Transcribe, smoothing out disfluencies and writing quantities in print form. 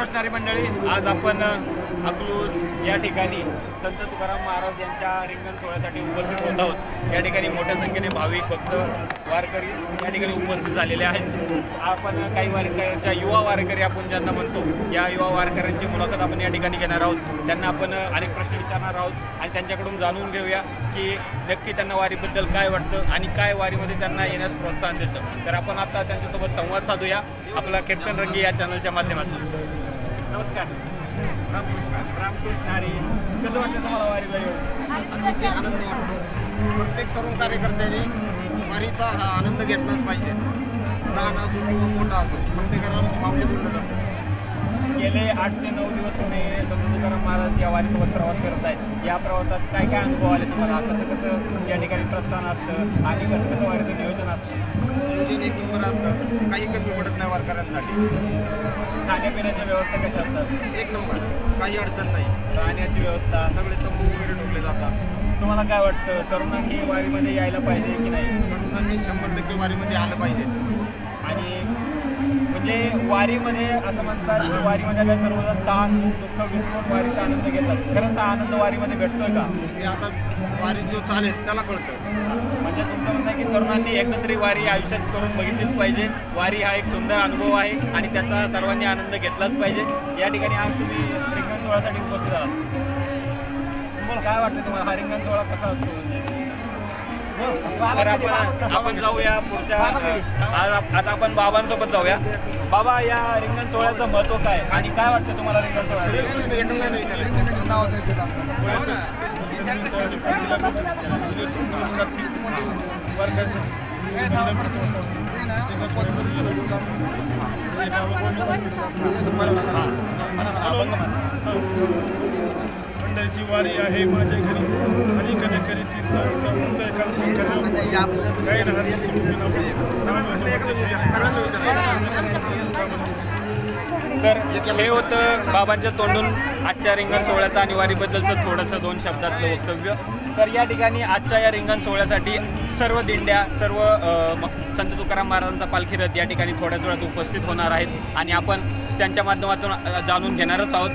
नमस्कार मंडळी, आज आपण अकलूज या ठिकाणी संत तुकाराम महाराज यांच्या रिंगण सोहळ्यासाठी उपस्थित होत आहोत। या ठिकाणी मोठ्या संख्येने भाविक भक्त वारकरी या ठिकाणी उपस्थित झालेले आहेत। आपण काही वारकऱ्यांच्या युवा वारकरी आपण ज्यांना म्हणतो, या युवा वारकऱ्यांची मुलाखत आपण या ठिकाणी घेणार आहोत। त्यांना आपण अनेक प्रश्न विचारणार आहोत आणि त्यांच्याकडून जाणून घेऊया की नक्की त्यांना वारीबद्दल काय वाटतं आणि काय वारीमध्ये त्यांना येण्यास प्रोत्साहन देतं। तर आपण आता त्यांच्यासोबत संवाद साधूया आपला कीर्तन रंगी या चॅनलच्या माध्यमातून। नमस्कार। रामकृष्ण हरी। कसं वाटतं तुम्हाला वारीला येऊन? आनंद वाटतो। प्रत्येक तरुण कार्यकर्त्याने वारीचा हा आनंद घेतलाच पाहिजे। लहान असो किंवा मोठा असो, प्रत्येकाला माऊली बोललं जातं। गेले 8 ते 9 दिवस तुम्ही संत तुकाराम महाराज या वारीसोबत प्रवास करत आहेत। या प्रवासात काय काय अनुभव आले तुम्हाला? कसं कसं या ठिकाणी प्रस्थान असतं आणि कसं कसं वारीचं नियोजन असतं? नियोजन एक नंबर असतं, काही कमी पडत नाही वारकऱ्यांसाठी। खाण्यापिण्याच्या व्यवस्था कशा असतात? एक नंबर, काही अडचण नाही। राहण्याची व्यवस्था, सगळे तंबू वगैरे ठोकले जातात। तुम्हाला काय वाटतं, तरुणांनी वारीमध्ये यायला पाहिजे की नाही? तरुणांनी 100% वारीमध्ये आलं पाहिजे। आणि म्हणजे वारीमध्ये असं म्हणतात की वारीमध्ये आल्या सर्वजण ताण दुःख विसरून वारीचा आनंद घेतात। खरंच हा आनंद वारीमध्ये भेटतोय का? हे आता वारी जो चालेल त्याला कळतं। म्हणजे तुमचं म्हणणं आहे की तरुणांनी एकदा तरी वारी आयुष्यात करून बघितलीच पाहिजे। वारी हा एक सुंदर अनुभव आहे आणि त्याचा सर्वांनी आनंद घेतलाच पाहिजे। या ठिकाणी आज तुम्ही रिंगण सोहळ्यासाठी उपस्थित आहात। तुम्हाला काय वाटतं, तुम्हाला हा रिंगण सोहळा कसा असतो? तर आपण जाऊया पुढच्या। आता आपण बाबांसोबत जाऊया। बाबा, या रिंगण सोहळ्याचं महत्त्व काय आणि काय वाटतं तुम्हाला रिंगण सोहळ्याचं? पंढरीची वारी आहे माझ्या घरी आणि कधी कधी तर हे होतं बाबांच्या तोंडून आजच्या रिंगण सोहळ्याचं आणि वारीबद्दलचं थोडंसं 2 शब्दातलं वक्तव्य। तर या ठिकाणी आजच्या या रिंगण सोहळ्यासाठी सर्व दिंड्या, सर्व संत तुकाराम महाराजांचा पालखी रथ या ठिकाणी थोड्याच वेळात उपस्थित होणार आहेत आणि आपण त्यांच्या माध्यमातून जाणून घेणारच आहोत।